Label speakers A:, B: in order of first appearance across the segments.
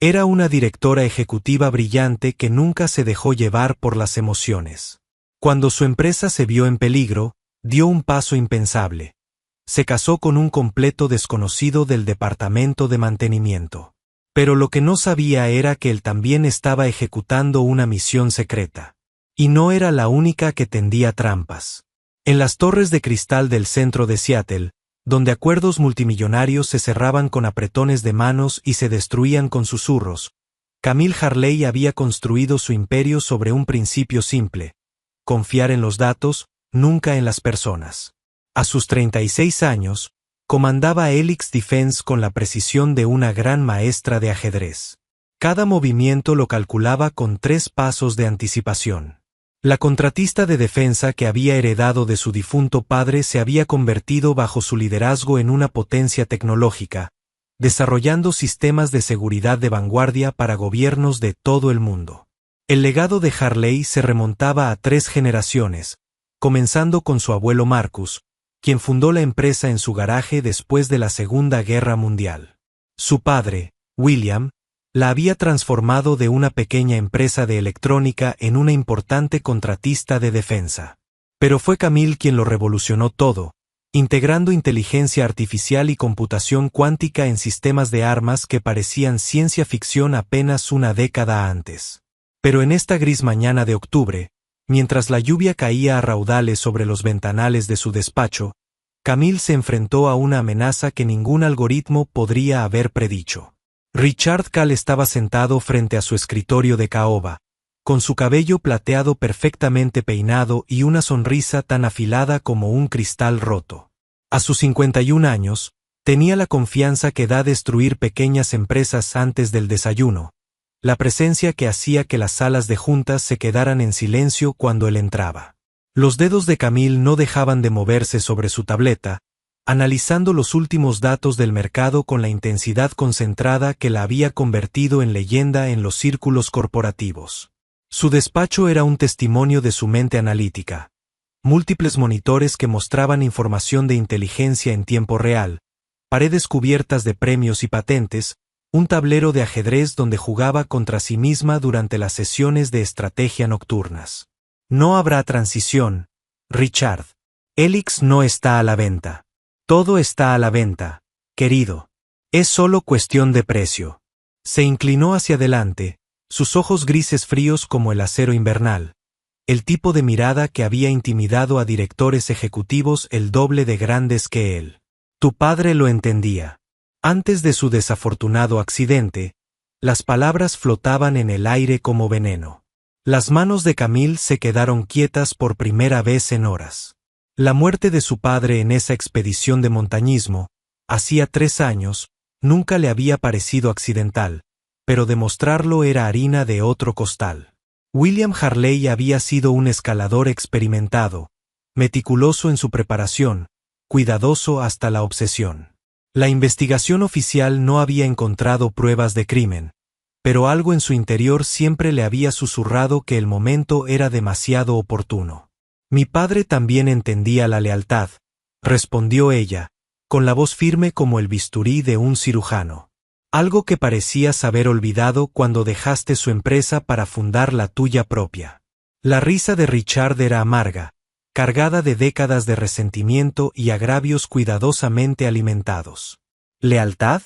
A: Era una directora ejecutiva brillante que nunca se dejó llevar por las emociones. Cuando su empresa se vio en peligro, dio un paso impensable. Se casó con un completo desconocido del departamento de mantenimiento. Pero lo que no sabía era que él también estaba ejecutando una misión secreta. Y no era la única que tendía trampas. En las torres de cristal del centro de Seattle, donde acuerdos multimillonarios se cerraban con apretones de manos y se destruían con susurros, Camille Harley había construido su imperio sobre un principio simple: confiar en los datos, nunca en las personas. A sus 36 años, comandaba Helix Defense con la precisión de una gran maestra de ajedrez. Cada movimiento lo calculaba con 3 pasos de anticipación. La contratista de defensa que había heredado de su difunto padre se había convertido bajo su liderazgo en una potencia tecnológica, desarrollando sistemas de seguridad de vanguardia para gobiernos de todo el mundo. El legado de Harley se remontaba a 3 generaciones, comenzando con su abuelo Marcus, quien fundó la empresa en su garaje después de la Segunda Guerra Mundial. Su padre, William, la había transformado de una pequeña empresa de electrónica en una importante contratista de defensa. Pero fue Camille quien lo revolucionó todo, integrando inteligencia artificial y computación cuántica en sistemas de armas que parecían ciencia ficción apenas una década antes. Pero en esta gris mañana de octubre, mientras la lluvia caía a raudales sobre los ventanales de su despacho, Camille se enfrentó a una amenaza que ningún algoritmo podría haber predicho. Richard Kahl estaba sentado frente a su escritorio de caoba, con su cabello plateado perfectamente peinado y una sonrisa tan afilada como un cristal roto. A sus 51 años, tenía la confianza que da destruir pequeñas empresas antes del desayuno, la presencia que hacía que las salas de juntas se quedaran en silencio cuando él entraba. Los dedos de Camille no dejaban de moverse sobre su tableta, analizando los últimos datos del mercado con la intensidad concentrada que la había convertido en leyenda en los círculos corporativos. Su despacho era un testimonio de su mente analítica. Múltiples monitores que mostraban información de inteligencia en tiempo real, paredes cubiertas de premios y patentes, un tablero de ajedrez donde jugaba contra sí misma durante las sesiones de estrategia nocturnas. No habrá transición, Richard. Helix no está a la venta. Todo está a la venta, querido. Es solo cuestión de precio. Se inclinó hacia adelante, sus ojos grises fríos como el acero invernal, el tipo de mirada que había intimidado a directores ejecutivos el doble de grandes que él. Tu padre lo entendía. Antes de su desafortunado accidente, las palabras flotaban en el aire como veneno. Las manos de Camille se quedaron quietas por primera vez en horas. La muerte de su padre en esa expedición de montañismo, hacía 3 años, nunca le había parecido accidental, pero demostrarlo era harina de otro costal. William Harley había sido un escalador experimentado, meticuloso en su preparación, cuidadoso hasta la obsesión. La investigación oficial no había encontrado pruebas de crimen, pero algo en su interior siempre le había susurrado que el momento era demasiado oportuno. Mi padre también entendía la lealtad, respondió ella, con la voz firme como el bisturí de un cirujano. Algo que parecías haber olvidado cuando dejaste su empresa para fundar la tuya propia. La risa de Richard era amarga, cargada de décadas de resentimiento y agravios cuidadosamente alimentados. ¿Lealtad?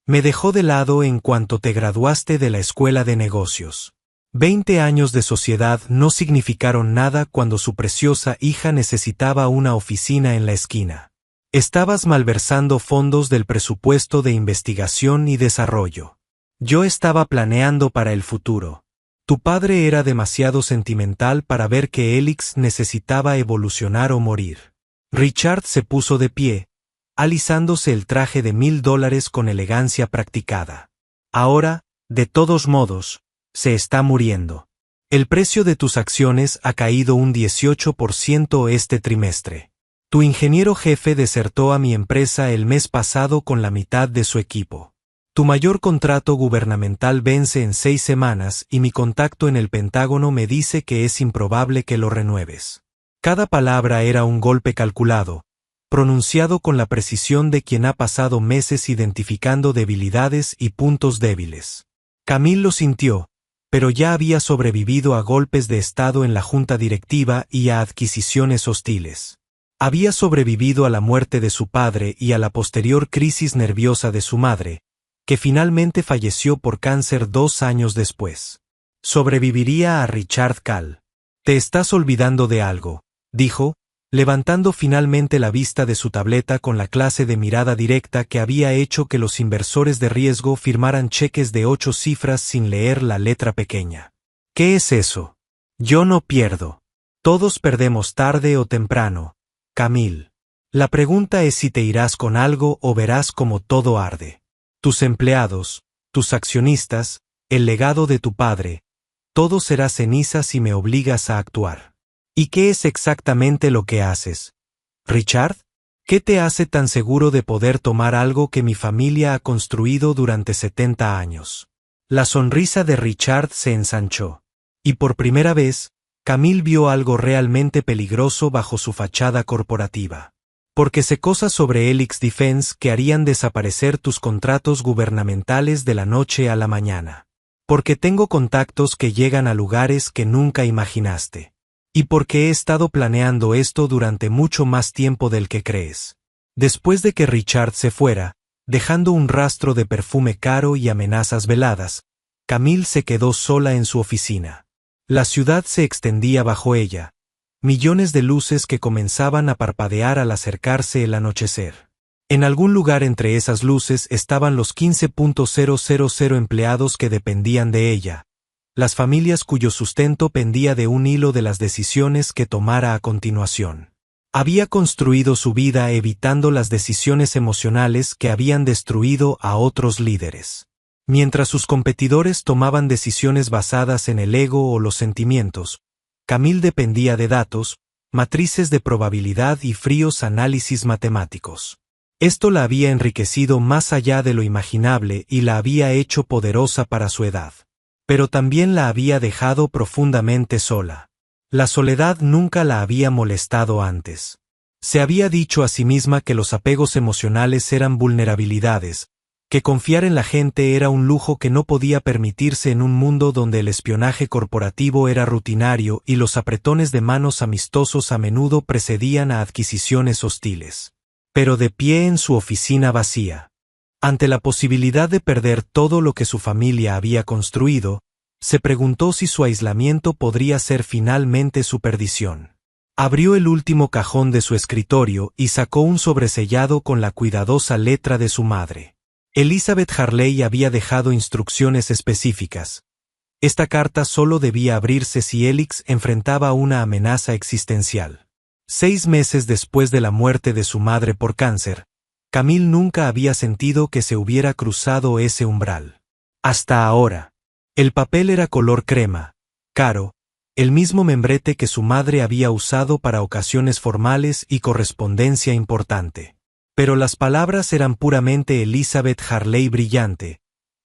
A: Me dejó de lado en cuanto te graduaste de la escuela de negocios. 20 años de sociedad no significaron nada cuando su preciosa hija necesitaba una oficina en la esquina. Estabas malversando fondos del presupuesto de investigación y desarrollo. Yo estaba planeando para el futuro. Tu padre era demasiado sentimental para ver que Helix necesitaba evolucionar o morir. Richard se puso de pie, alisándose el traje de $1000 con elegancia practicada. Ahora, de todos modos, se está muriendo. El precio de tus acciones ha caído un 18% este trimestre. Tu ingeniero jefe desertó a mi empresa el mes pasado con la mitad de su equipo. Tu mayor contrato gubernamental vence en 6 semanas y mi contacto en el Pentágono me dice que es improbable que lo renueves. Cada palabra era un golpe calculado, pronunciado con la precisión de quien ha pasado meses identificando debilidades y puntos débiles. Camille lo sintió, pero ya había sobrevivido a golpes de estado en la junta directiva y a adquisiciones hostiles. Había sobrevivido a la muerte de su padre y a la posterior crisis nerviosa de su madre, que finalmente falleció por cáncer 2 años después. Sobreviviría a Richard Kahl. Te estás olvidando de algo, dijo, levantando finalmente la vista de su tableta con la clase de mirada directa que había hecho que los inversores de riesgo firmaran cheques de 8 cifras sin leer la letra pequeña. ¿Qué es eso? Yo no pierdo. Todos perdemos tarde o temprano, Camille. La pregunta es si te irás con algo o verás como todo arde. Tus empleados, tus accionistas, el legado de tu padre, todo será ceniza si me obligas a actuar. ¿Y qué es exactamente lo que haces, Richard? ¿Qué te hace tan seguro de poder tomar algo que mi familia ha construido durante 70 años? La sonrisa de Richard se ensanchó. Y por primera vez, Camille vio algo realmente peligroso bajo su fachada corporativa. Porque sé cosas sobre Helix Defense que harían desaparecer tus contratos gubernamentales de la noche a la mañana. Porque tengo contactos que llegan a lugares que nunca imaginaste. Y porque he estado planeando esto durante mucho más tiempo del que crees. Después de que Richard se fuera, dejando un rastro de perfume caro y amenazas veladas, Camille se quedó sola en su oficina. La ciudad se extendía bajo ella, millones de luces que comenzaban a parpadear al acercarse el anochecer. En algún lugar entre esas luces estaban los 15.000 empleados que dependían de ella, las familias cuyo sustento pendía de un hilo de las decisiones que tomara a continuación. Había construido su vida evitando las decisiones emocionales que habían destruido a otros líderes. Mientras sus competidores tomaban decisiones basadas en el ego o los sentimientos, Camille dependía de datos, matrices de probabilidad y fríos análisis matemáticos. Esto la había enriquecido más allá de lo imaginable y la había hecho poderosa para su edad. Pero también la había dejado profundamente sola. La soledad nunca la había molestado antes. Se había dicho a sí misma que los apegos emocionales eran vulnerabilidades, que confiar en la gente era un lujo que no podía permitirse en un mundo donde el espionaje corporativo era rutinario y los apretones de manos amistosos a menudo precedían a adquisiciones hostiles. Pero de pie en su oficina vacía, ante la posibilidad de perder todo lo que su familia había construido, se preguntó si su aislamiento podría ser finalmente su perdición. Abrió el último cajón de su escritorio y sacó un sobresellado con la cuidadosa letra de su madre. Elizabeth Harley había dejado instrucciones específicas. Esta carta solo debía abrirse si Helix enfrentaba una amenaza existencial. 6 meses después de la muerte de su madre por cáncer, Camille nunca había sentido que se hubiera cruzado ese umbral. Hasta ahora. El papel era color crema, caro, el mismo membrete que su madre había usado para ocasiones formales y correspondencia importante. Pero las palabras eran puramente Elizabeth Harley brillante,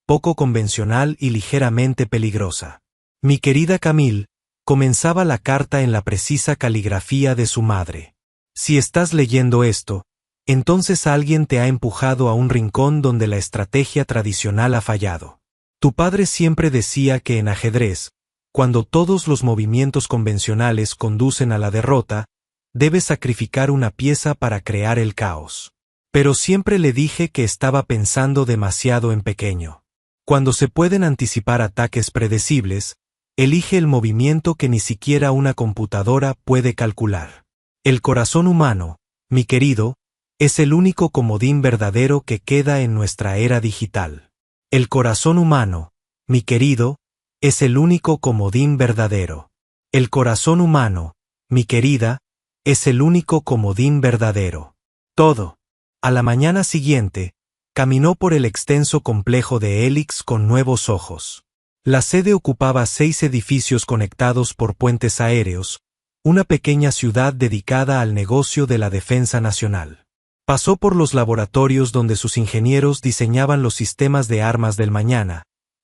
A: poco convencional y ligeramente peligrosa. Mi querida Camille, comenzaba la carta en la precisa caligrafía de su madre. Si estás leyendo esto, entonces alguien te ha empujado a un rincón donde la estrategia tradicional ha fallado. Tu padre siempre decía que en ajedrez, cuando todos los movimientos convencionales conducen a la derrota, debes sacrificar una pieza para crear el caos. Pero siempre le dije que estaba pensando demasiado en pequeño. Cuando se pueden anticipar ataques predecibles, elige el movimiento que ni siquiera una computadora puede calcular. El corazón humano, mi querido, es el único comodín verdadero que queda en nuestra era digital. El corazón humano, mi querido, es el único comodín verdadero. El corazón humano, mi querida, es el único comodín verdadero. Todo. A la mañana siguiente, caminó por el extenso complejo de Helix con nuevos ojos. La sede ocupaba 6 edificios conectados por puentes aéreos, una pequeña ciudad dedicada al negocio de la defensa nacional. Pasó por los laboratorios donde sus ingenieros diseñaban los sistemas de armas del mañana,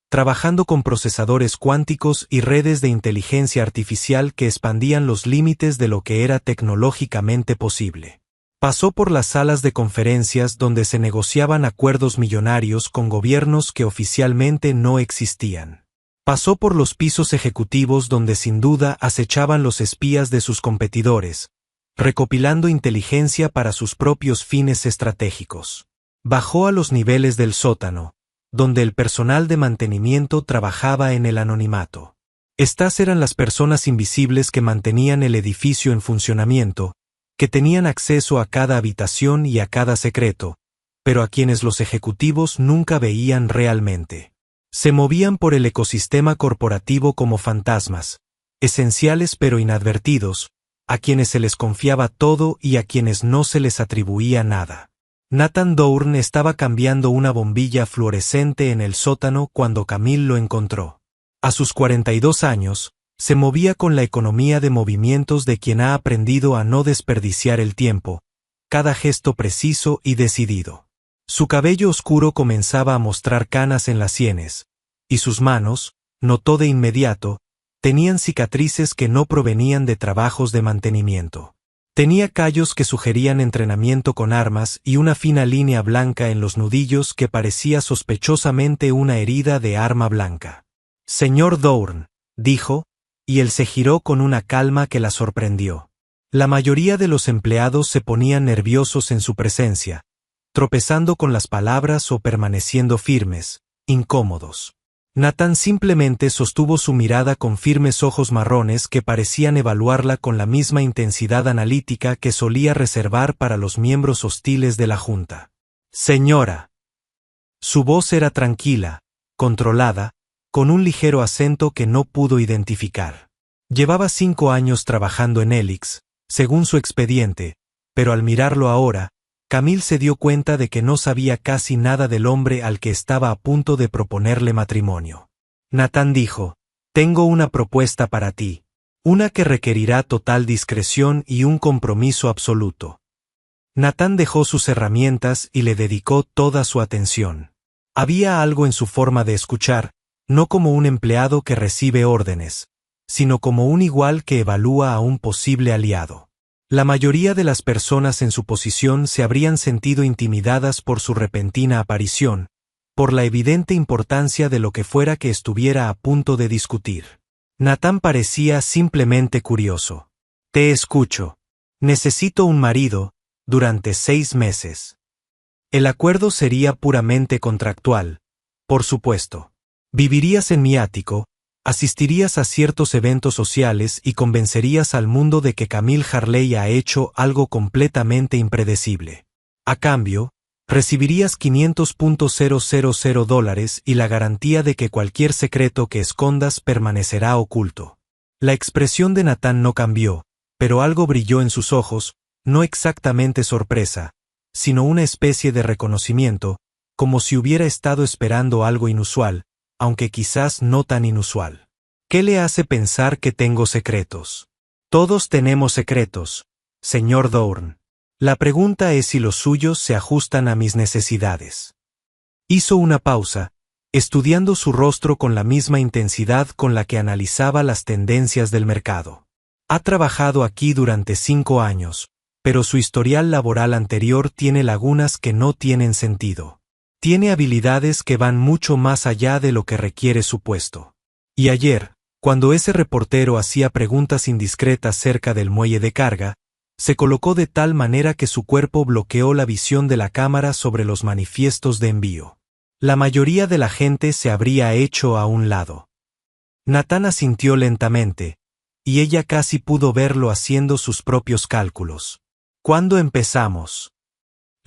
A: trabajando con procesadores cuánticos y redes de inteligencia artificial que expandían los límites de lo que era tecnológicamente posible. Pasó por las salas de conferencias donde se negociaban acuerdos millonarios con gobiernos que oficialmente no existían. Pasó por los pisos ejecutivos donde sin duda acechaban los espías de sus competidores, recopilando inteligencia para sus propios fines estratégicos. Bajó a los niveles del sótano, donde el personal de mantenimiento trabajaba en el anonimato. Estas eran las personas invisibles que mantenían el edificio en funcionamiento, que tenían acceso a cada habitación y a cada secreto, pero a quienes los ejecutivos nunca veían realmente. Se movían por el ecosistema corporativo como fantasmas, esenciales pero inadvertidos, a quienes se les confiaba todo y a quienes no se les atribuía nada. Nathan Dohrn estaba cambiando una bombilla fluorescente en el sótano cuando Camille lo encontró. A sus 42 años, se movía con la economía de movimientos de quien ha aprendido a no desperdiciar el tiempo, cada gesto preciso y decidido. Su cabello oscuro comenzaba a mostrar canas en las sienes, y sus manos, notó de inmediato, tenían cicatrices que no provenían de trabajos de mantenimiento. Tenía callos que sugerían entrenamiento con armas y una fina línea blanca en los nudillos que parecía sospechosamente una herida de arma blanca. «Señor Dohrn», dijo, y él se giró con una calma que la sorprendió. La mayoría de los empleados se ponían nerviosos en su presencia, tropezando con las palabras o permaneciendo firmes, incómodos. Nathan simplemente sostuvo su mirada con firmes ojos marrones que parecían evaluarla con la misma intensidad analítica que solía reservar para los miembros hostiles de la Junta. «Señora». Su voz era tranquila, controlada, con un ligero acento que no pudo identificar. Llevaba 5 años trabajando en Helix, según su expediente, pero al mirarlo ahora, Camille se dio cuenta de que no sabía casi nada del hombre al que estaba a punto de proponerle matrimonio. Nathan dijo, «Tengo una propuesta para ti, una que requerirá total discreción y un compromiso absoluto». Nathan dejó sus herramientas y le dedicó toda su atención. Había algo en su forma de escuchar, no como un empleado que recibe órdenes, sino como un igual que evalúa a un posible aliado. La mayoría de las personas en su posición se habrían sentido intimidadas por su repentina aparición, por la evidente importancia de lo que fuera que estuviera a punto de discutir. Nathan parecía simplemente curioso. «Te escucho. Necesito un marido, durante 6 meses. El acuerdo sería puramente contractual, por supuesto. Vivirías en mi ático, asistirías a ciertos eventos sociales y convencerías al mundo de que Camille Harley ha hecho algo completamente impredecible. A cambio, recibirías $500,000 y la garantía de que cualquier secreto que escondas permanecerá oculto». La expresión de Nathan no cambió, pero algo brilló en sus ojos, no exactamente sorpresa, sino una especie de reconocimiento, como si hubiera estado esperando algo inusual, aunque quizás no tan inusual. «¿Qué le hace pensar que tengo secretos?» «Todos tenemos secretos, señor Dohrn. La pregunta es si los suyos se ajustan a mis necesidades». Hizo una pausa, estudiando su rostro con la misma intensidad con la que analizaba las tendencias del mercado. «Ha trabajado aquí durante 5 años, pero su historial laboral anterior tiene lagunas que no tienen sentido. Tiene habilidades que van mucho más allá de lo que requiere su puesto. Y ayer, cuando ese reportero hacía preguntas indiscretas cerca del muelle de carga, se colocó de tal manera que su cuerpo bloqueó la visión de la cámara sobre los manifiestos de envío. La mayoría de la gente se habría hecho a un lado». Nathan asintió lentamente, y ella casi pudo verlo haciendo sus propios cálculos. «¿Cuándo empezamos?»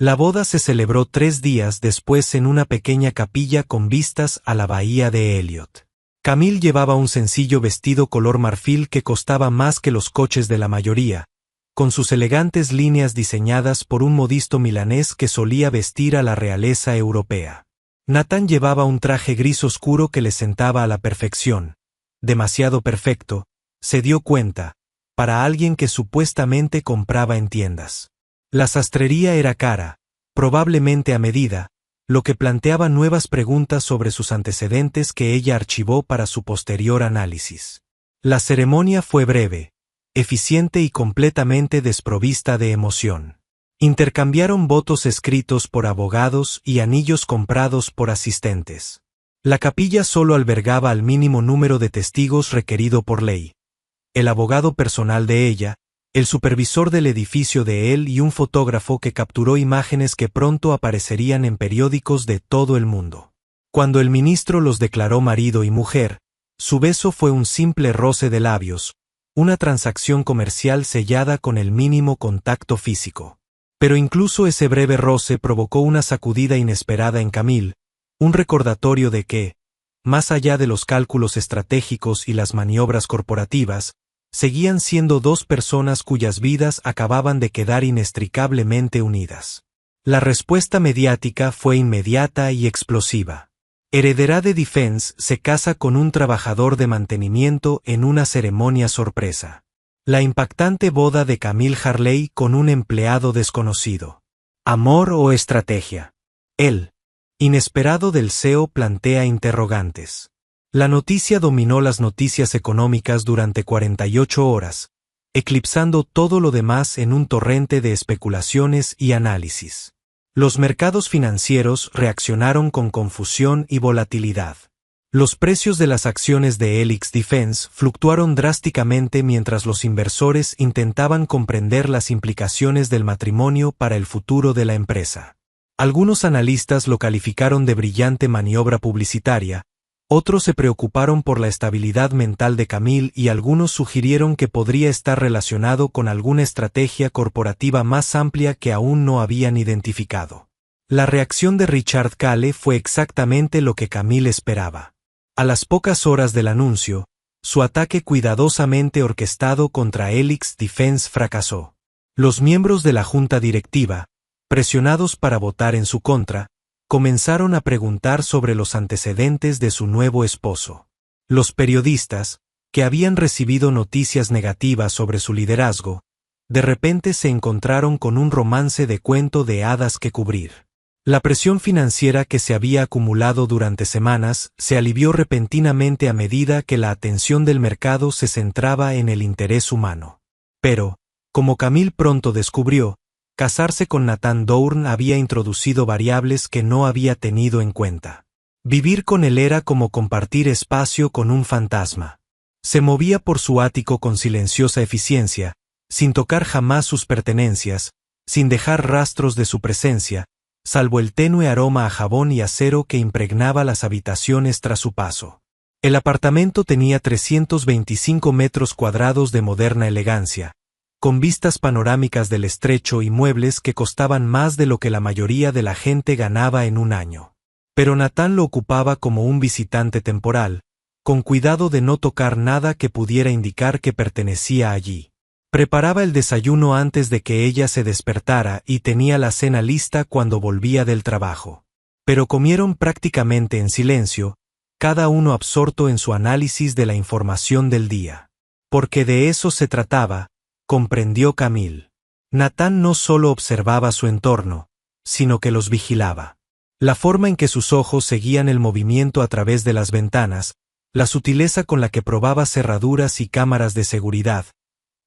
A: La boda se celebró 3 días después en una pequeña capilla con vistas a la bahía de Elliot. Camille llevaba un sencillo vestido color marfil que costaba más que los coches de la mayoría, con sus elegantes líneas diseñadas por un modisto milanés que solía vestir a la realeza europea. Nathan llevaba un traje gris oscuro que le sentaba a la perfección, demasiado perfecto, se dio cuenta, para alguien que supuestamente compraba en tiendas. La sastrería era cara, probablemente a medida, lo que planteaba nuevas preguntas sobre sus antecedentes que ella archivó para su posterior análisis. La ceremonia fue breve, eficiente y completamente desprovista de emoción. Intercambiaron votos escritos por abogados y anillos comprados por asistentes. La capilla solo albergaba al mínimo número de testigos requerido por ley. El abogado personal de ella, el supervisor del edificio de él y un fotógrafo que capturó imágenes que pronto aparecerían en periódicos de todo el mundo. Cuando el ministro los declaró marido y mujer, su beso fue un simple roce de labios, una transacción comercial sellada con el mínimo contacto físico. Pero incluso ese breve roce provocó una sacudida inesperada en Camille, un recordatorio de que, más allá de los cálculos estratégicos y las maniobras corporativas, seguían siendo dos personas cuyas vidas acababan de quedar inextricablemente unidas. La respuesta mediática fue inmediata y explosiva. Heredera de Defense se casa con un trabajador de mantenimiento en una ceremonia sorpresa. La impactante boda de Camille Harley con un empleado desconocido. ¿Amor o estrategia? El inesperado del CEO plantea interrogantes. La noticia dominó las noticias económicas durante 48 horas, eclipsando todo lo demás en un torrente de especulaciones y análisis. Los mercados financieros reaccionaron con confusión y volatilidad. Los precios de las acciones de Helix Defense fluctuaron drásticamente mientras los inversores intentaban comprender las implicaciones del matrimonio para el futuro de la empresa. Algunos analistas lo calificaron de brillante maniobra publicitaria, otros se preocuparon por la estabilidad mental de Camille y algunos sugirieron que podría estar relacionado con alguna estrategia corporativa más amplia que aún no habían identificado. La reacción de Richard Cale fue exactamente lo que Camille esperaba. A las pocas horas del anuncio, su ataque cuidadosamente orquestado contra Helix Defense fracasó. Los miembros de la junta directiva, presionados para votar en su contra, comenzaron a preguntar sobre los antecedentes de su nuevo esposo. Los periodistas, que habían recibido noticias negativas sobre su liderazgo, de repente se encontraron con un romance de cuento de hadas que cubrir. La presión financiera que se había acumulado durante semanas se alivió repentinamente a medida que la atención del mercado se centraba en el interés humano. Pero, como Camille pronto descubrió, casarse con Nathan Dourn había introducido variables que no había tenido en cuenta. Vivir con él era como compartir espacio con un fantasma. Se movía por su ático con silenciosa eficiencia, sin tocar jamás sus pertenencias, sin dejar rastros de su presencia, salvo el tenue aroma a jabón y acero que impregnaba las habitaciones tras su paso. El apartamento tenía 325 metros cuadrados de moderna elegancia, con vistas panorámicas del estrecho y muebles que costaban más de lo que la mayoría de la gente ganaba en un año. Pero Nathan lo ocupaba como un visitante temporal, con cuidado de no tocar nada que pudiera indicar que pertenecía allí. Preparaba el desayuno antes de que ella se despertara y tenía la cena lista cuando volvía del trabajo. Pero comieron prácticamente en silencio, cada uno absorto en su análisis de la información del día. Porque de eso se trataba, comprendió Camille. Nathan no solo observaba su entorno, sino que los vigilaba. La forma en que sus ojos seguían el movimiento a través de las ventanas, la sutileza con la que probaba cerraduras y cámaras de seguridad,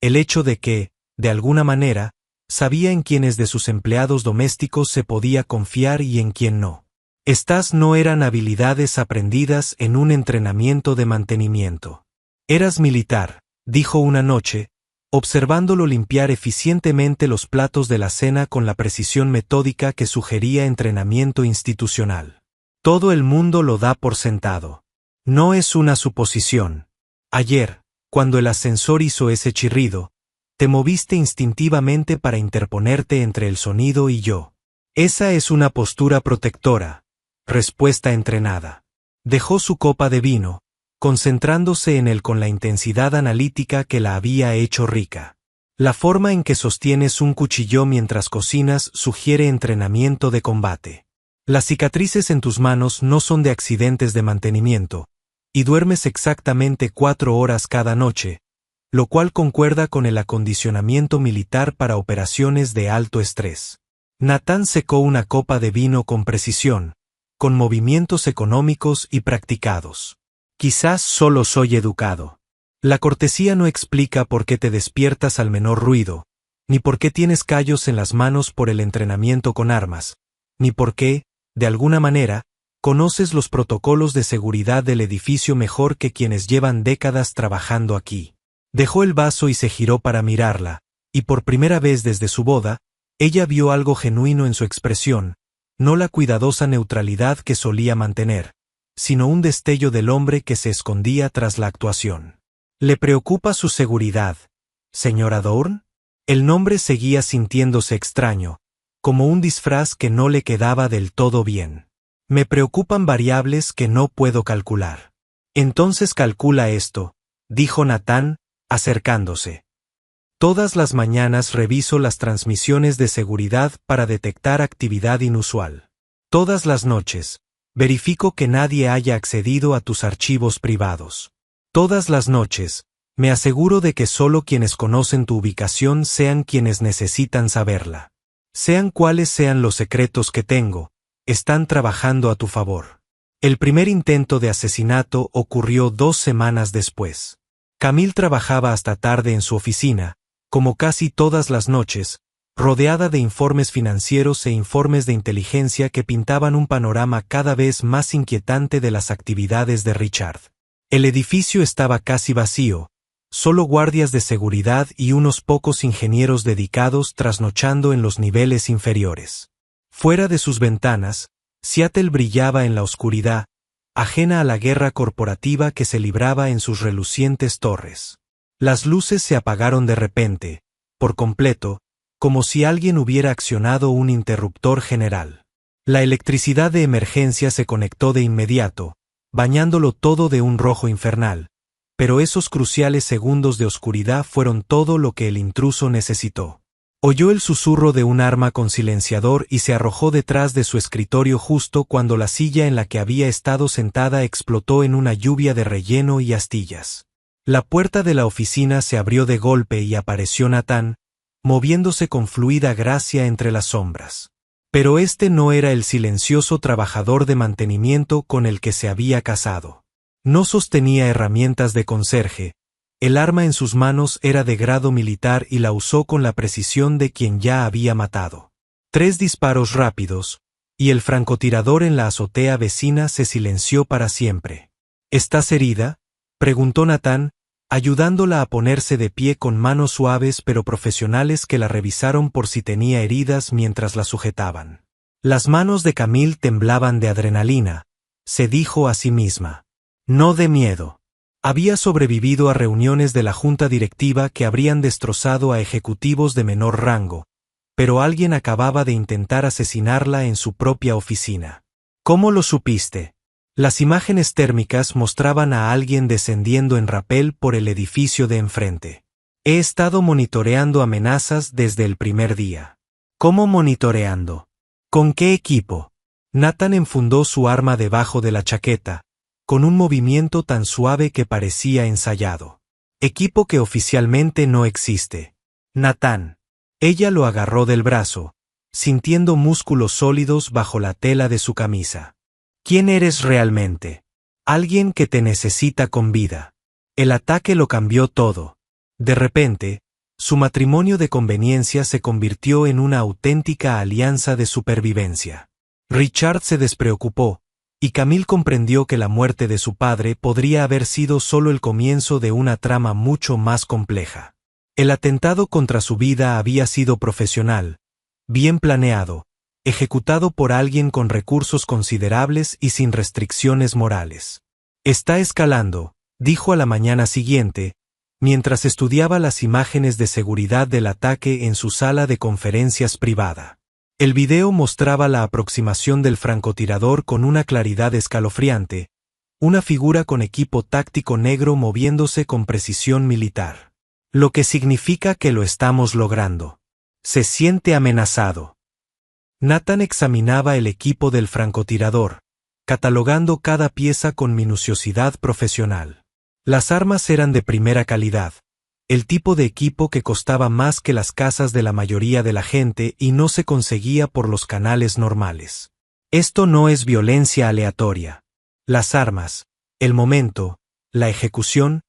A: el hecho de que, de alguna manera, sabía en quiénes de sus empleados domésticos se podía confiar y en quién no. Estas no eran habilidades aprendidas en un entrenamiento de mantenimiento. Eras militar, dijo una noche, observándolo limpiar eficientemente los platos de la cena con la precisión metódica que sugería entrenamiento institucional. Todo el mundo lo da por sentado. No es una suposición. Ayer, cuando el ascensor hizo ese chirrido, te moviste instintivamente para interponerte entre el sonido y yo. Esa es una postura protectora, respuesta entrenada. Dejó su copa de vino, concentrándose en él con la intensidad analítica que la había hecho rica. La forma en que sostienes un cuchillo mientras cocinas sugiere entrenamiento de combate. Las cicatrices en tus manos no son de accidentes de mantenimiento, y duermes exactamente 4 horas cada noche, lo cual concuerda con el acondicionamiento militar para operaciones de alto estrés. Nathan secó una copa de vino con precisión, con movimientos económicos y practicados. Quizás solo soy educado. La cortesía no explica por qué te despiertas al menor ruido, ni por qué tienes callos en las manos por el entrenamiento con armas, ni por qué, de alguna manera, conoces los protocolos de seguridad del edificio mejor que quienes llevan décadas trabajando aquí. Dejó el vaso y se giró para mirarla, y por primera vez desde su boda, ella vio algo genuino en su expresión, no la cuidadosa neutralidad que solía mantener, sino un destello del hombre que se escondía tras la actuación. ¿Le preocupa su seguridad, señora Doorn? El nombre seguía sintiéndose extraño, como un disfraz que no le quedaba del todo bien. Me preocupan variables que no puedo calcular. Entonces calcula esto, dijo Nathan, acercándose. Todas las mañanas reviso las transmisiones de seguridad para detectar actividad inusual. Todas las noches, verifico que nadie haya accedido a tus archivos privados. Todas las noches, me aseguro de que solo quienes conocen tu ubicación sean quienes necesitan saberla. Sean cuales sean los secretos que tengo, están trabajando a tu favor. El primer intento de asesinato ocurrió 2 semanas después. Camille trabajaba hasta tarde en su oficina, como casi todas las noches, rodeada de informes financieros e informes de inteligencia que pintaban un panorama cada vez más inquietante de las actividades de Richard. El edificio estaba casi vacío, solo guardias de seguridad y unos pocos ingenieros dedicados trasnochando en los niveles inferiores. Fuera de sus ventanas, Seattle brillaba en la oscuridad, ajena a la guerra corporativa que se libraba en sus relucientes torres. Las luces se apagaron de repente, por completo, como si alguien hubiera accionado un interruptor general. La electricidad de emergencia se conectó de inmediato, bañándolo todo de un rojo infernal, pero esos cruciales segundos de oscuridad fueron todo lo que el intruso necesitó. Oyó el susurro de un arma con silenciador y se arrojó detrás de su escritorio justo cuando la silla en la que había estado sentada explotó en una lluvia de relleno y astillas. La puerta de la oficina se abrió de golpe y apareció Nathan, moviéndose con fluida gracia entre las sombras. Pero este no era el silencioso trabajador de mantenimiento con el que se había casado. No sostenía herramientas de conserje. El arma en sus manos era de grado militar y la usó con la precisión de quien ya había matado. 3 disparos rápidos, y el francotirador en la azotea vecina se silenció para siempre. ¿Estás herida?, preguntó Nathan, ayudándola a ponerse de pie con manos suaves pero profesionales que la revisaron por si tenía heridas mientras la sujetaban. Las manos de Camille temblaban de adrenalina, se dijo a sí misma. No de miedo. Había sobrevivido a reuniones de la junta directiva que habrían destrozado a ejecutivos de menor rango, pero alguien acababa de intentar asesinarla en su propia oficina. ¿Cómo lo supiste? Las imágenes térmicas mostraban a alguien descendiendo en rapel por el edificio de enfrente. He estado monitoreando amenazas desde el primer día. ¿Cómo monitoreando? ¿Con qué equipo? Nathan enfundó su arma debajo de la chaqueta, con un movimiento tan suave que parecía ensayado. Equipo que oficialmente no existe. Nathan. Ella lo agarró del brazo, sintiendo músculos sólidos bajo la tela de su camisa. ¿Quién eres realmente? Alguien que te necesita con vida. El ataque lo cambió todo. De repente, su matrimonio de conveniencia se convirtió en una auténtica alianza de supervivencia. Richard se despreocupó, y Camille comprendió que la muerte de su padre podría haber sido solo el comienzo de una trama mucho más compleja. El atentado contra su vida había sido profesional, bien planeado, ejecutado por alguien con recursos considerables y sin restricciones morales. Está escalando, dijo a la mañana siguiente, mientras estudiaba las imágenes de seguridad del ataque en su sala de conferencias privada. El video mostraba la aproximación del francotirador con una claridad escalofriante, una figura con equipo táctico negro moviéndose con precisión militar. Lo que significa que lo estamos logrando. Se siente amenazado. Nathan examinaba el equipo del francotirador, catalogando cada pieza con minuciosidad profesional. Las armas eran de primera calidad, el tipo de equipo que costaba más que las casas de la mayoría de la gente y no se conseguía por los canales normales. Esto no es violencia aleatoria. Las armas, el momento, la ejecución,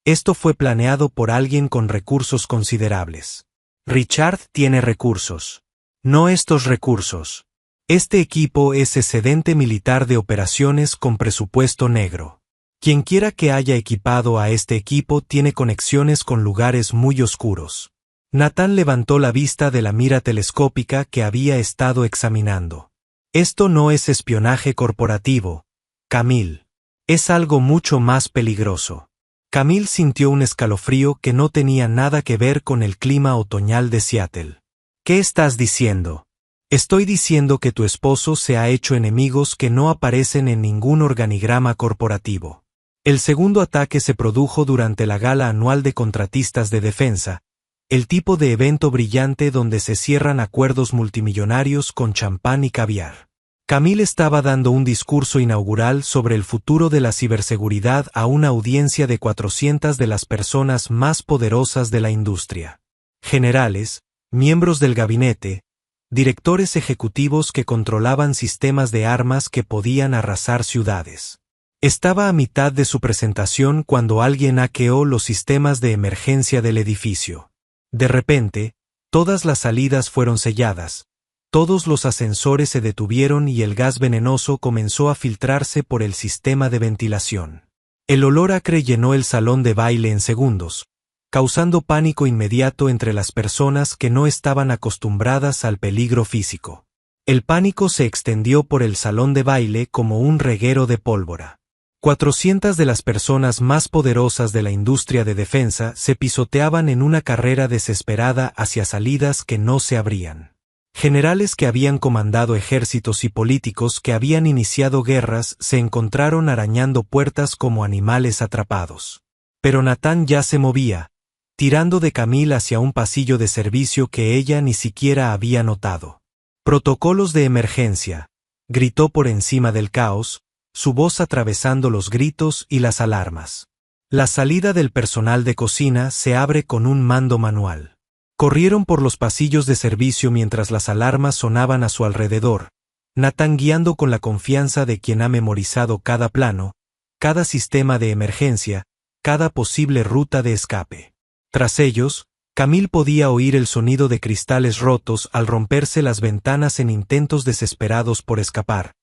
A: esto fue planeado por alguien con recursos considerables. Richard tiene recursos. No estos recursos. Este equipo es excedente militar de operaciones con presupuesto negro. Quienquiera que haya equipado a este equipo tiene conexiones con lugares muy oscuros. Nathan levantó la vista de la mira telescópica que había estado examinando. Esto no es espionaje corporativo, Camille. Es algo mucho más peligroso. Camille sintió un escalofrío que no tenía nada que ver con el clima otoñal de Seattle. ¿Qué estás diciendo? Estoy diciendo que tu esposo se ha hecho enemigos que no aparecen en ningún organigrama corporativo. El segundo ataque se produjo durante la gala anual de contratistas de defensa, el tipo de evento brillante donde se cierran acuerdos multimillonarios con champán y caviar. Camille estaba dando un discurso inaugural sobre el futuro de la ciberseguridad a una audiencia de 400 de las personas más poderosas de la industria. Generales, miembros del gabinete, directores ejecutivos que controlaban sistemas de armas que podían arrasar ciudades. Estaba a mitad de su presentación cuando alguien hackeó los sistemas de emergencia del edificio. De repente, todas las salidas fueron selladas, todos los ascensores se detuvieron y el gas venenoso comenzó a filtrarse por el sistema de ventilación. El olor acre llenó el salón de baile en segundos, causando pánico inmediato entre las personas que no estaban acostumbradas al peligro físico. El pánico se extendió por el salón de baile como un reguero de pólvora. 400 de las personas más poderosas de la industria de defensa se pisoteaban en una carrera desesperada hacia salidas que no se abrían. Generales que habían comandado ejércitos y políticos que habían iniciado guerras se encontraron arañando puertas como animales atrapados. Pero Nathan ya se movía, tirando de Camille hacia un pasillo de servicio que ella ni siquiera había notado. «Protocolos de emergencia», gritó por encima del caos, su voz atravesando los gritos y las alarmas. La salida del personal de cocina se abre con un mando manual. Corrieron por los pasillos de servicio mientras las alarmas sonaban a su alrededor, Nathan guiando con la confianza de quien ha memorizado cada plano, cada sistema de emergencia, cada posible ruta de escape. Tras ellos, Camille podía oír el sonido de cristales rotos al romperse las ventanas en intentos desesperados por escapar,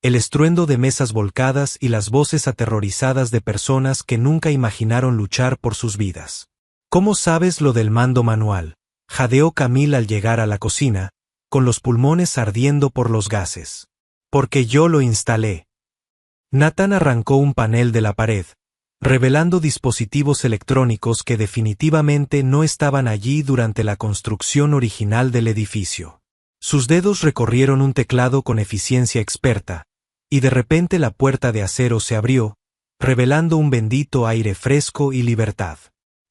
A: el estruendo de mesas volcadas y las voces aterrorizadas de personas que nunca imaginaron luchar por sus vidas. «¿Cómo sabes lo del mando manual?», jadeó Camille al llegar a la cocina, con los pulmones ardiendo por los gases. «Porque yo lo instalé». Nathan arrancó un panel de la pared, revelando dispositivos electrónicos que definitivamente no estaban allí durante la construcción original del edificio. Sus dedos recorrieron un teclado con eficiencia experta, y de repente la puerta de acero se abrió, revelando un bendito aire fresco y libertad.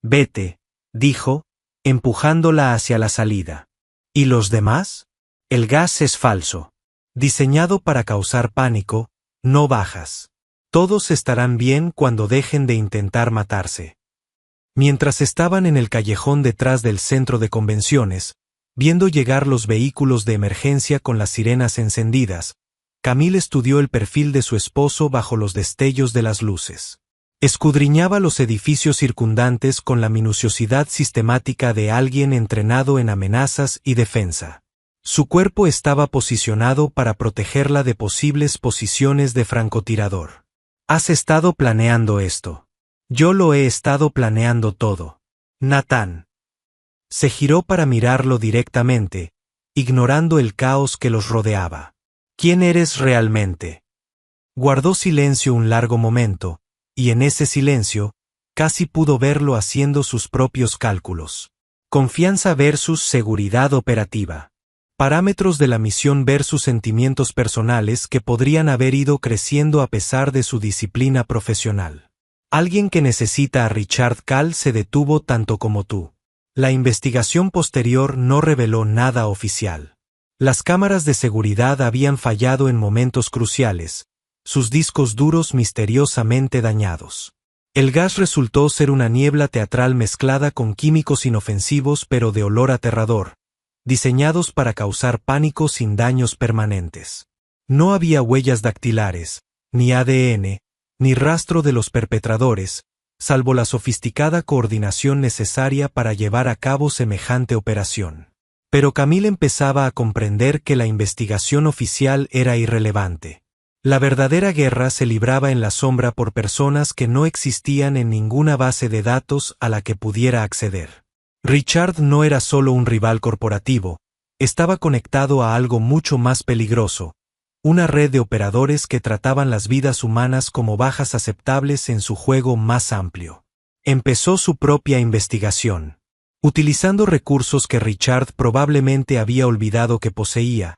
A: «Vete», dijo, empujándola hacia la salida. «¿Y los demás? El gas es falso. Diseñado para causar pánico, no bajas. Todos estarán bien cuando dejen de intentar matarse». Mientras estaban en el callejón detrás del centro de convenciones, viendo llegar los vehículos de emergencia con las sirenas encendidas, Camille estudió el perfil de su esposo bajo los destellos de las luces. Escudriñaba los edificios circundantes con la minuciosidad sistemática de alguien entrenado en amenazas y defensa. Su cuerpo estaba posicionado para protegerla de posibles posiciones de francotirador. «Has estado planeando esto». «Yo lo he estado planeando todo». «Nathan». Se giró para mirarlo directamente, ignorando el caos que los rodeaba. «¿Quién eres realmente?». Guardó silencio un largo momento, y en ese silencio, casi pudo verlo haciendo sus propios cálculos. Confianza versus seguridad operativa. Parámetros de la misión versus sentimientos personales que podrían haber ido creciendo a pesar de su disciplina profesional. Alguien que necesita a Richard Kahl se detuvo tanto como tú. La investigación posterior no reveló nada oficial. Las cámaras de seguridad habían fallado en momentos cruciales, sus discos duros misteriosamente dañados. El gas resultó ser una niebla teatral mezclada con químicos inofensivos pero de olor aterrador, diseñados para causar pánico sin daños permanentes. No había huellas dactilares, ni ADN, ni rastro de los perpetradores, salvo la sofisticada coordinación necesaria para llevar a cabo semejante operación. Pero Camille empezaba a comprender que la investigación oficial era irrelevante. La verdadera guerra se libraba en la sombra por personas que no existían en ninguna base de datos a la que pudiera acceder. Richard no era solo un rival corporativo, estaba conectado a algo mucho más peligroso, una red de operadores que trataban las vidas humanas como bajas aceptables en su juego más amplio. Empezó su propia investigación. Utilizando recursos que Richard probablemente había olvidado que poseía,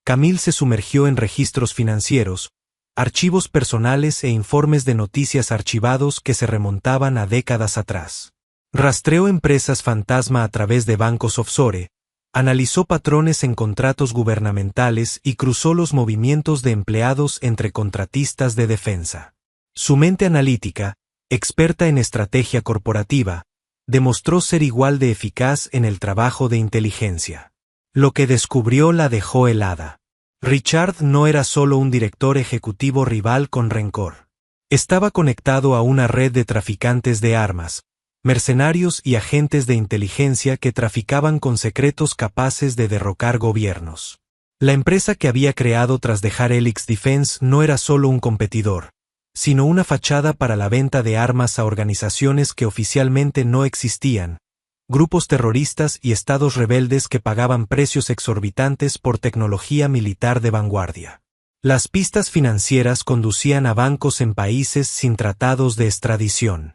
A: Camille se sumergió en registros financieros, archivos personales e informes de noticias archivados que se remontaban a décadas atrás. Rastreó empresas fantasma a través de bancos offshore, analizó patrones en contratos gubernamentales y cruzó los movimientos de empleados entre contratistas de defensa. Su mente analítica, experta en estrategia corporativa, demostró ser igual de eficaz en el trabajo de inteligencia. Lo que descubrió la dejó helada. Richard no era solo un director ejecutivo rival con rencor. Estaba conectado a una red de traficantes de armas, mercenarios y agentes de inteligencia que traficaban con secretos capaces de derrocar gobiernos. La empresa que había creado tras dejar Helix Defense no era solo un competidor, sino una fachada para la venta de armas a organizaciones que oficialmente no existían, grupos terroristas y estados rebeldes que pagaban precios exorbitantes por tecnología militar de vanguardia. Las pistas financieras conducían a bancos en países sin tratados de extradición.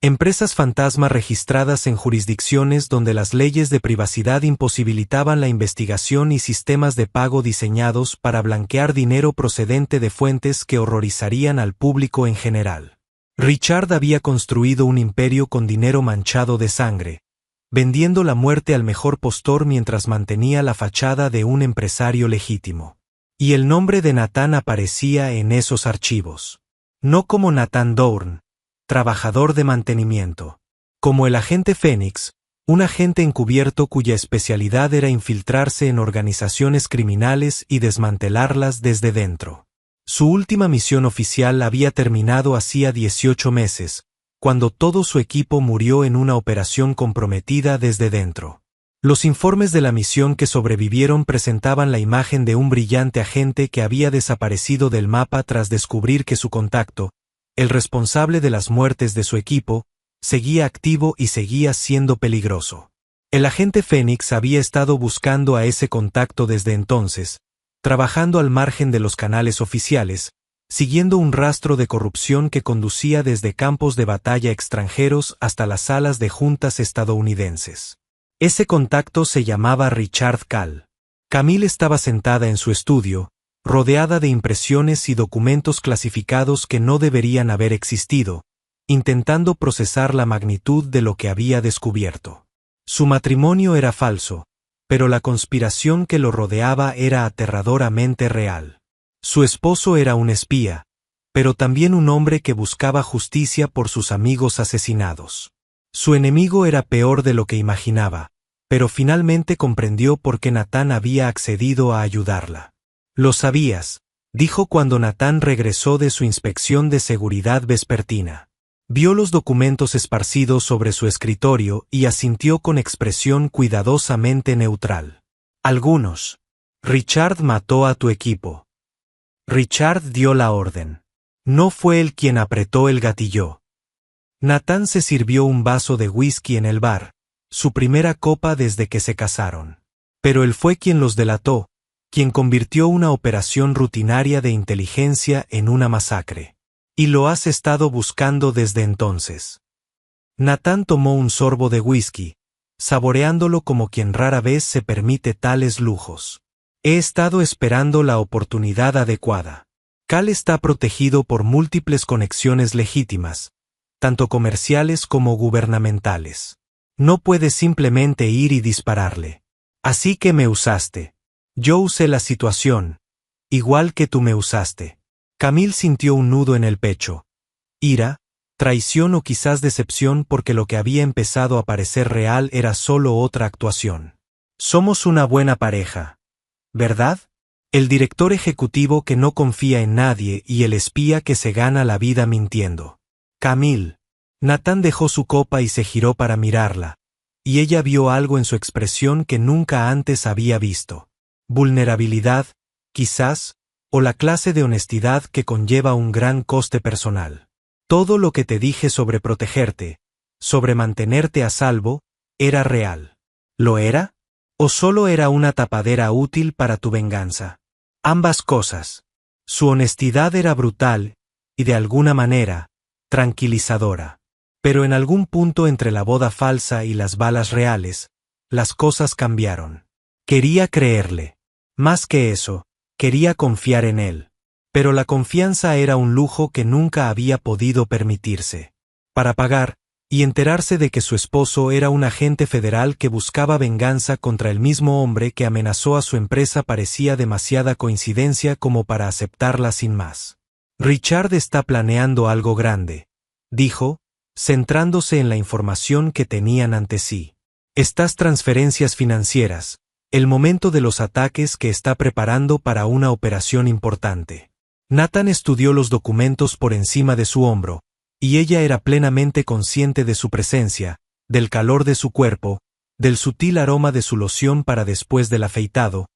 A: Empresas fantasma registradas en jurisdicciones donde las leyes de privacidad imposibilitaban la investigación y sistemas de pago diseñados para blanquear dinero procedente de fuentes que horrorizarían al público en general. Richard había construido un imperio con dinero manchado de sangre, vendiendo la muerte al mejor postor mientras mantenía la fachada de un empresario legítimo. Y el nombre de Nathan aparecía en esos archivos. No como Nathan Doorn, trabajador de mantenimiento. Como el agente Fénix, un agente encubierto cuya especialidad era infiltrarse en organizaciones criminales y desmantelarlas desde dentro. Su última misión oficial había terminado hacía 18 meses, cuando todo su equipo murió en una operación comprometida desde dentro. Los informes de la misión que sobrevivieron presentaban la imagen de un brillante agente que había desaparecido del mapa tras descubrir que su contacto, el responsable de las muertes de su equipo, seguía activo y seguía siendo peligroso. El agente Fénix había estado buscando a ese contacto desde entonces, trabajando al margen de los canales oficiales, siguiendo un rastro de corrupción que conducía desde campos de batalla extranjeros hasta las salas de juntas estadounidenses. Ese contacto se llamaba Richard Kahl. Camille estaba sentada en su estudio, rodeada de impresiones y documentos clasificados que no deberían haber existido, intentando procesar la magnitud de lo que había descubierto. Su matrimonio era falso, pero la conspiración que lo rodeaba era aterradoramente real. Su esposo era un espía, pero también un hombre que buscaba justicia por sus amigos asesinados. Su enemigo era peor de lo que imaginaba, pero finalmente comprendió por qué Nathan había accedido a ayudarla. «Lo sabías», dijo cuando Nathan regresó de su inspección de seguridad vespertina. Vio los documentos esparcidos sobre su escritorio y asintió con expresión cuidadosamente neutral. «Algunos. Richard mató a tu equipo. Richard dio la orden. No fue él quien apretó el gatillo». Nathan se sirvió un vaso de whisky en el bar, su primera copa desde que se casaron. Pero él fue quien los delató, quien convirtió una operación rutinaria de inteligencia en una masacre. Y lo has estado buscando desde entonces. Nathan tomó un sorbo de whisky, saboreándolo como quien rara vez se permite tales lujos. He estado esperando la oportunidad adecuada. Kahl está protegido por múltiples conexiones legítimas, tanto comerciales como gubernamentales. No puedes simplemente ir y dispararle. Así que me usaste. Yo usé la situación, igual que tú me usaste. Camille sintió un nudo en el pecho. Ira, traición o quizás decepción porque lo que había empezado a parecer real era solo otra actuación. Somos una buena pareja, ¿verdad? El director ejecutivo que no confía en nadie y el espía que se gana la vida mintiendo. Camille. Nathan dejó su copa y se giró para mirarla, y ella vio algo en su expresión que nunca antes había visto. Vulnerabilidad, quizás, o la clase de honestidad que conlleva un gran coste personal. Todo lo que te dije sobre protegerte, sobre mantenerte a salvo, era real. ¿Lo era? ¿O solo era una tapadera útil para tu venganza? Ambas cosas. Su honestidad era brutal, y de alguna manera, tranquilizadora. Pero en algún punto entre la boda falsa y las balas reales, las cosas cambiaron. Quería creerle. Más que eso, quería confiar en él. Pero la confianza era un lujo que nunca había podido permitirse. Para pagar, y enterarse de que su esposo era un agente federal que buscaba venganza contra el mismo hombre que amenazó a su empresa parecía demasiada coincidencia como para aceptarla sin más. Richard está planeando algo grande, dijo, centrándose en la información que tenían ante sí. Estas transferencias financieras, el momento de los ataques que está preparando para una operación importante. Nathan estudió los documentos por encima de su hombro, y ella era plenamente consciente de su presencia, del calor de su cuerpo, del sutil aroma de su loción para después del afeitado,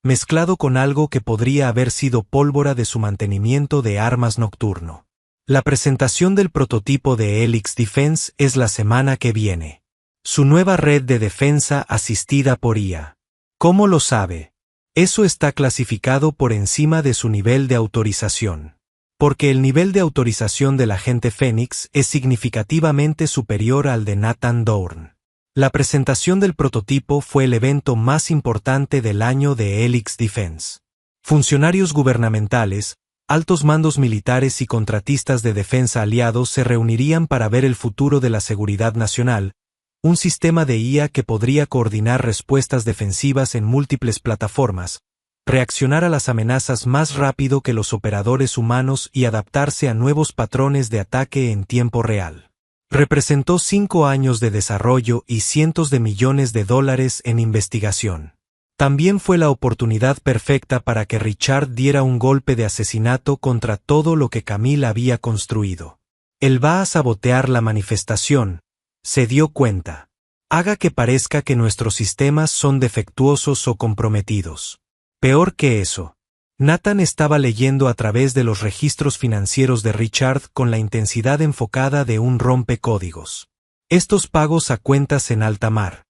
A: mezclado con algo que podría haber sido pólvora de su mantenimiento de armas nocturno. La presentación del prototipo de Helix Defense es la semana que viene. Su nueva red de defensa asistida por IA. ¿Cómo lo sabe? Eso está clasificado por encima de su nivel de autorización. Porque el nivel de autorización del agente Phoenix es significativamente superior al de Nathan Dorn. La presentación del prototipo fue el evento más importante del año de Helix Defense. Funcionarios gubernamentales, altos mandos militares y contratistas de defensa aliados se reunirían para ver el futuro de la seguridad nacional, un sistema de IA que podría coordinar respuestas defensivas en múltiples plataformas, reaccionar a las amenazas más rápido que los operadores humanos y adaptarse a nuevos patrones de ataque en tiempo real. Representó 5 años de desarrollo y cientos de millones de dólares en investigación. También fue la oportunidad perfecta para que Richard diera un golpe de asesinato contra todo lo que Camille había construido. Él va a sabotear la manifestación, se dio cuenta. Haga que parezca que nuestros sistemas son defectuosos o comprometidos. Peor que eso. Nathan estaba leyendo a través de los registros financieros de Richard con la intensidad enfocada de un rompecódigos. Estos pagos a cuentas en alta mar.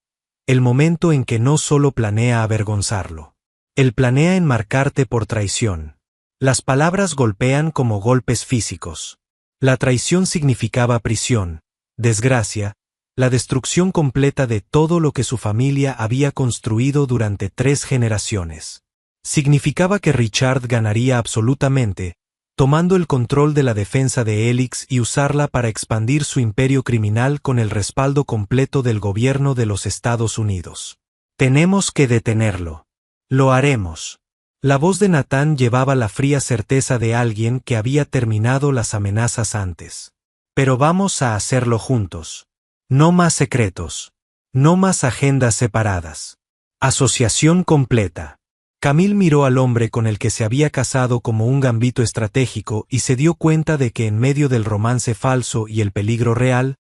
A: El momento en que no solo planea avergonzarlo. Él planea enmarcarte por traición. Las palabras golpean como golpes físicos. La traición significaba prisión, desgracia, la destrucción completa de todo lo que su familia había construido durante 3 generaciones. Significaba que Richard ganaría absolutamente, tomando el control de la defensa de Helix y usarla para expandir su imperio criminal con el respaldo completo del gobierno de los Estados Unidos. Tenemos que detenerlo. Lo haremos. La voz de Nathan llevaba la fría certeza de alguien que había terminado las amenazas antes. Pero vamos a hacerlo juntos. No más secretos. No más agendas separadas. Asociación completa. Camille miró al hombre con el que se había casado como un gambito estratégico y se dio cuenta de que en medio del romance falso y el peligro real,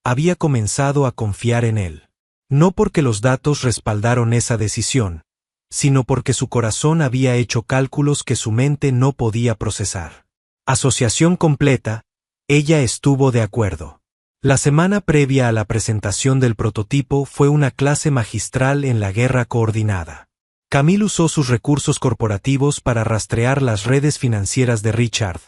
A: había comenzado a confiar en él. No porque los datos respaldaron esa decisión, sino porque su corazón había hecho cálculos que su mente no podía procesar. Asociación completa, ella estuvo de acuerdo. La semana previa a la presentación del prototipo fue una clase magistral en la guerra coordinada. Camille usó sus recursos corporativos para rastrear las redes financieras de Richard,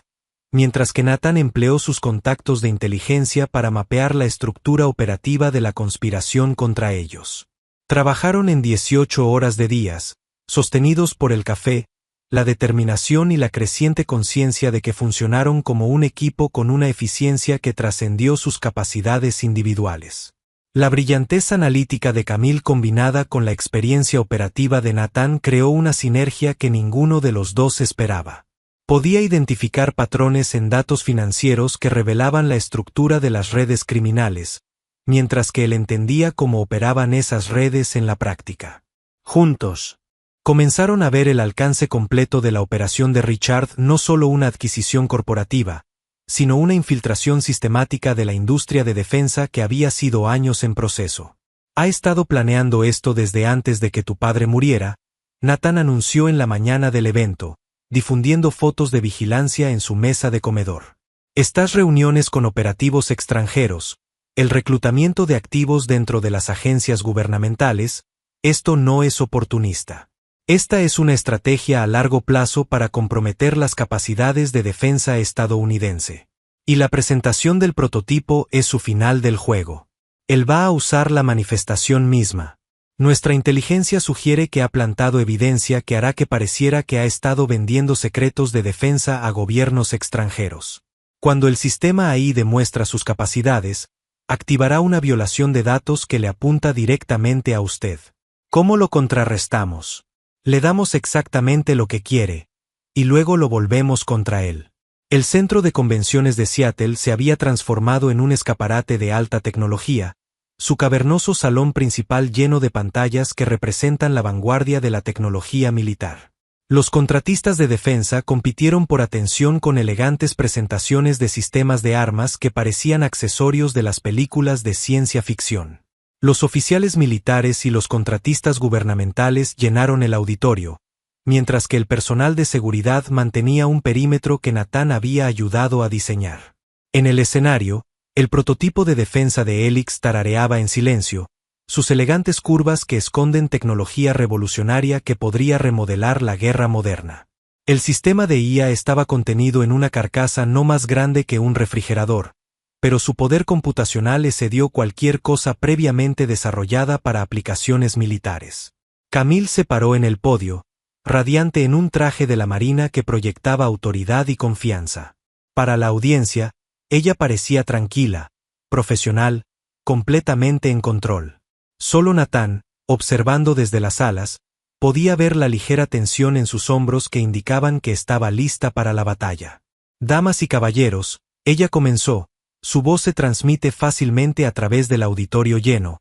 A: mientras que Nathan empleó sus contactos de inteligencia para mapear la estructura operativa de la conspiración contra ellos. Trabajaron en 18 horas de días, sostenidos por el café, la determinación y la creciente conciencia de que funcionaron como un equipo con una eficiencia que trascendió sus capacidades individuales. La brillantez analítica de Camille combinada con la experiencia operativa de Nathan creó una sinergia que ninguno de los dos esperaba. Podía identificar patrones en datos financieros que revelaban la estructura de las redes criminales, mientras que él entendía cómo operaban esas redes en la práctica. Juntos, comenzaron a ver el alcance completo de la operación de Richard, no solo una adquisición corporativa, sino una infiltración sistemática de la industria de defensa que había sido años en proceso. Ha estado planeando esto desde antes de que tu padre muriera, Nathan anunció en la mañana del evento, difundiendo fotos de vigilancia en su mesa de comedor. Estas reuniones con operativos extranjeros, el reclutamiento de activos dentro de las agencias gubernamentales, esto no es oportunista. Esta es una estrategia a largo plazo para comprometer las capacidades de defensa estadounidense. Y la presentación del prototipo es su final del juego. Él va a usar la manifestación misma. Nuestra inteligencia sugiere que ha plantado evidencia que hará que pareciera que ha estado vendiendo secretos de defensa a gobiernos extranjeros. Cuando el sistema AI demuestra sus capacidades, activará una violación de datos que le apunta directamente a usted. ¿Cómo lo contrarrestamos? Le damos exactamente lo que quiere, y luego lo volvemos contra él. El centro de convenciones de Seattle se había transformado en un escaparate de alta tecnología, su cavernoso salón principal lleno de pantallas que representan la vanguardia de la tecnología militar. Los contratistas de defensa compitieron por atención con elegantes presentaciones de sistemas de armas que parecían accesorios de las películas de ciencia ficción. Los oficiales militares y los contratistas gubernamentales llenaron el auditorio, mientras que el personal de seguridad mantenía un perímetro que Nathan había ayudado a diseñar. En el escenario, el prototipo de defensa de Helix tarareaba en silencio, sus elegantes curvas que esconden tecnología revolucionaria que podría remodelar la guerra moderna. El sistema de IA estaba contenido en una carcasa no más grande que un refrigerador, pero su poder computacional excedió cualquier cosa previamente desarrollada para aplicaciones militares. Camille se paró en el podio, radiante en un traje de la Marina que proyectaba autoridad y confianza. Para la audiencia, ella parecía tranquila, profesional, completamente en control. Solo Nathan, observando desde las alas, podía ver la ligera tensión en sus hombros que indicaban que estaba lista para la batalla. Damas y caballeros, ella comenzó, su voz se transmite fácilmente a través del auditorio lleno,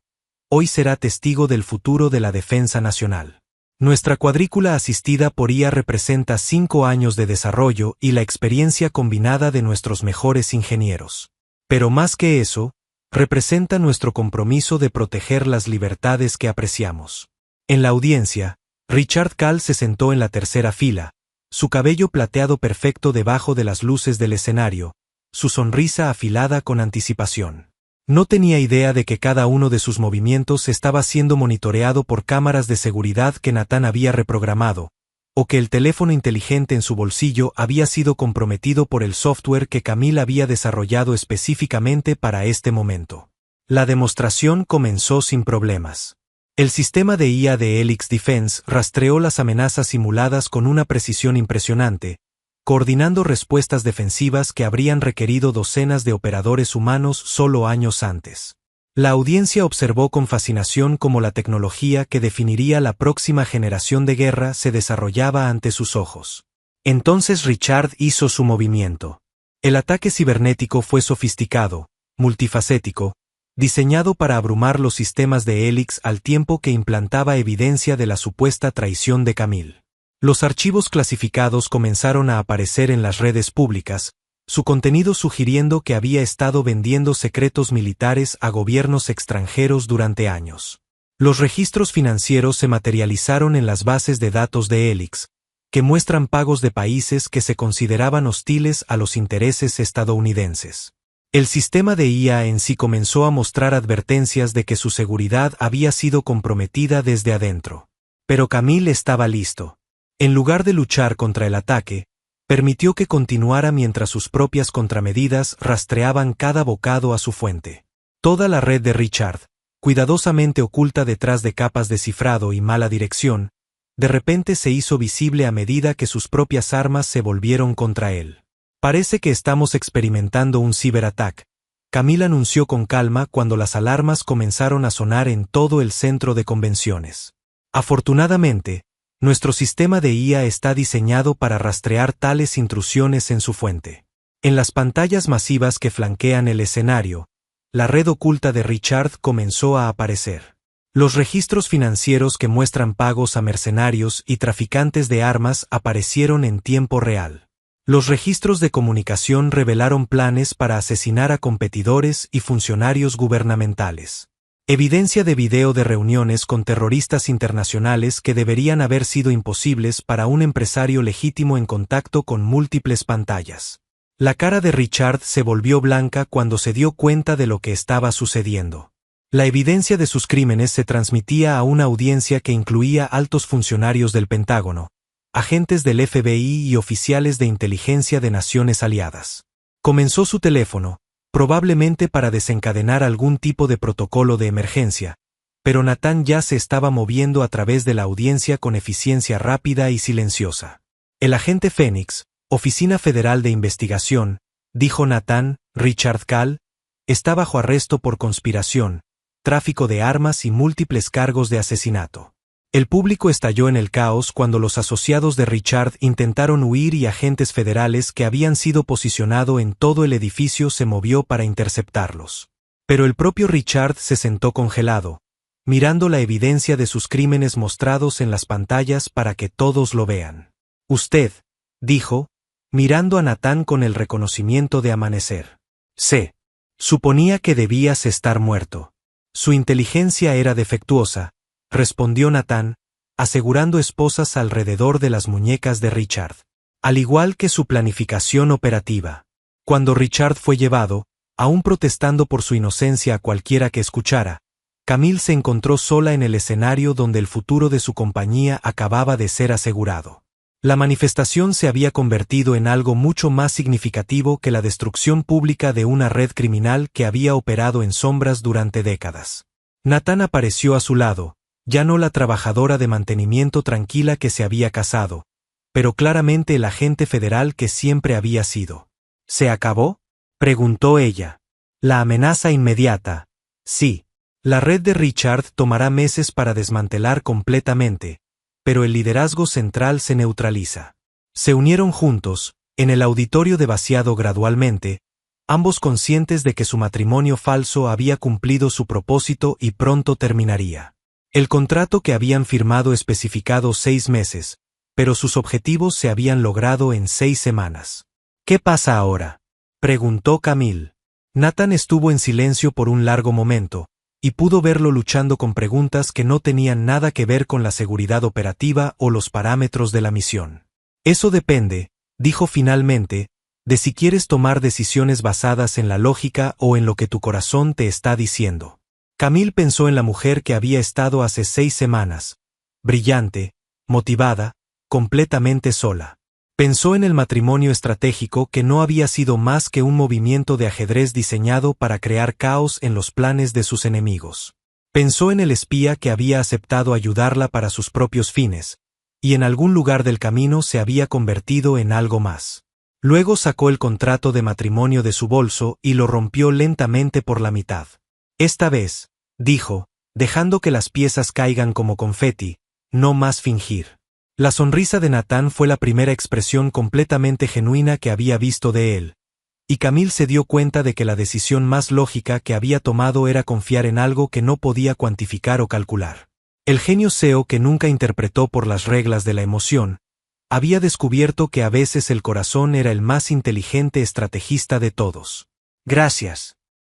A: hoy será testigo del futuro de la defensa nacional. Nuestra cuadrícula asistida por IA representa 5 años de desarrollo y la experiencia combinada de nuestros mejores ingenieros. Pero más que eso, representa nuestro compromiso de proteger las libertades que apreciamos. En la audiencia, Richard Kahl se sentó en la tercera fila, su cabello plateado perfecto debajo de las luces del escenario, su sonrisa afilada con anticipación. No tenía idea de que cada uno de sus movimientos estaba siendo monitoreado por cámaras de seguridad que Nathan había reprogramado, o que el teléfono inteligente en su bolsillo había sido comprometido por el software que Camille había desarrollado específicamente para este momento. La demostración comenzó sin problemas. El sistema de IA de Helix Defense rastreó las amenazas simuladas con una precisión impresionante, coordinando respuestas defensivas que habrían requerido docenas de operadores humanos solo años antes. La audiencia observó con fascinación cómo la tecnología que definiría la próxima generación de guerra se desarrollaba ante sus ojos. Entonces Richard hizo su movimiento. El ataque cibernético fue sofisticado, multifacético, diseñado para abrumar los sistemas de Helix al tiempo que implantaba evidencia de la supuesta traición de Camille. Los archivos clasificados comenzaron a aparecer en las redes públicas, su contenido sugiriendo que había estado vendiendo secretos militares a gobiernos extranjeros durante años. Los registros financieros se materializaron en las bases de datos de Helix, que muestran pagos de países que se consideraban hostiles a los intereses estadounidenses. El sistema de IA en sí comenzó a mostrar advertencias de que su seguridad había sido comprometida desde adentro. Pero Camille estaba listo. En lugar de luchar contra el ataque, permitió que continuara mientras sus propias contramedidas rastreaban cada bocado a su fuente. Toda la red de Richard, cuidadosamente oculta detrás de capas de cifrado y mala dirección, de repente se hizo visible a medida que sus propias armas se volvieron contra él. Parece que estamos experimentando un ciberataque, Camille anunció con calma cuando las alarmas comenzaron a sonar en todo el centro de convenciones. Afortunadamente, nuestro sistema de IA está diseñado para rastrear tales intrusiones en su fuente. En las pantallas masivas que flanquean el escenario, la red oculta de Richard comenzó a aparecer. Los registros financieros que muestran pagos a mercenarios y traficantes de armas aparecieron en tiempo real. Los registros de comunicación revelaron planes para asesinar a competidores y funcionarios gubernamentales. Evidencia de video de reuniones con terroristas internacionales que deberían haber sido imposibles para un empresario legítimo en contacto con múltiples pantallas. La cara de Richard se volvió blanca cuando se dio cuenta de lo que estaba sucediendo. La evidencia de sus crímenes se transmitía a una audiencia que incluía altos funcionarios del Pentágono, agentes del FBI y oficiales de inteligencia de naciones aliadas. Comenzó su teléfono, probablemente para desencadenar algún tipo de protocolo de emergencia, pero Nathan ya se estaba moviendo a través de la audiencia con eficiencia rápida y silenciosa. El agente Phoenix, Oficina Federal de Investigación, dijo Nathan, Richard Kahl, está bajo arresto por conspiración, tráfico de armas y múltiples cargos de asesinato. El público estalló en el caos cuando los asociados de Richard intentaron huir y agentes federales que habían sido posicionados en todo el edificio se movió para interceptarlos. Pero el propio Richard se sentó congelado, mirando la evidencia de sus crímenes mostrados en las pantallas para que todos lo vean. Usted, dijo, mirando a Nathan con el reconocimiento de amanecer. Suponía que debías estar muerto. Su inteligencia era defectuosa, respondió Nathan, asegurando esposas alrededor de las muñecas de Richard. Al igual que su planificación operativa. Cuando Richard fue llevado, aún protestando por su inocencia a cualquiera que escuchara, Camille se encontró sola en el escenario donde el futuro de su compañía acababa de ser asegurado. La manifestación se había convertido en algo mucho más significativo que la destrucción pública de una red criminal que había operado en sombras durante décadas. Nathan apareció a su lado, ya no la trabajadora de mantenimiento tranquila que se había casado, pero claramente el agente federal que siempre había sido. ¿Se acabó?, preguntó ella. La amenaza inmediata. Sí. La red de Richard tomará meses para desmantelar completamente, pero el liderazgo central se neutraliza. Se unieron juntos, en el auditorio de vaciado gradualmente, ambos conscientes de que su matrimonio falso había cumplido su propósito y pronto terminaría. El contrato que habían firmado especificado 6 meses, pero sus objetivos se habían logrado en 6 semanas. ¿Qué pasa ahora?, preguntó Camille. Nathan estuvo en silencio por un largo momento, y pudo verlo luchando con preguntas que no tenían nada que ver con la seguridad operativa o los parámetros de la misión. Eso depende, dijo finalmente, de si quieres tomar decisiones basadas en la lógica o en lo que tu corazón te está diciendo. Camille pensó en la mujer que había estado hace 6 semanas, brillante, motivada, completamente sola. Pensó en el matrimonio estratégico que no había sido más que un movimiento de ajedrez diseñado para crear caos en los planes de sus enemigos. Pensó en el espía que había aceptado ayudarla para sus propios fines, y en algún lugar del camino se había convertido en algo más. Luego sacó el contrato de matrimonio de su bolso y lo rompió lentamente por la mitad. Esta vez, dijo, dejando que las piezas caigan como confeti, no más fingir. La sonrisa de Nathan fue la primera expresión completamente genuina que había visto de él, y Camille se dio cuenta de que la decisión más lógica que había tomado era confiar en algo que no podía cuantificar o calcular. El genio CEO que nunca interpretó por las reglas de la emoción, había descubierto que a veces el corazón era el más inteligente estrategista de todos. Gracias.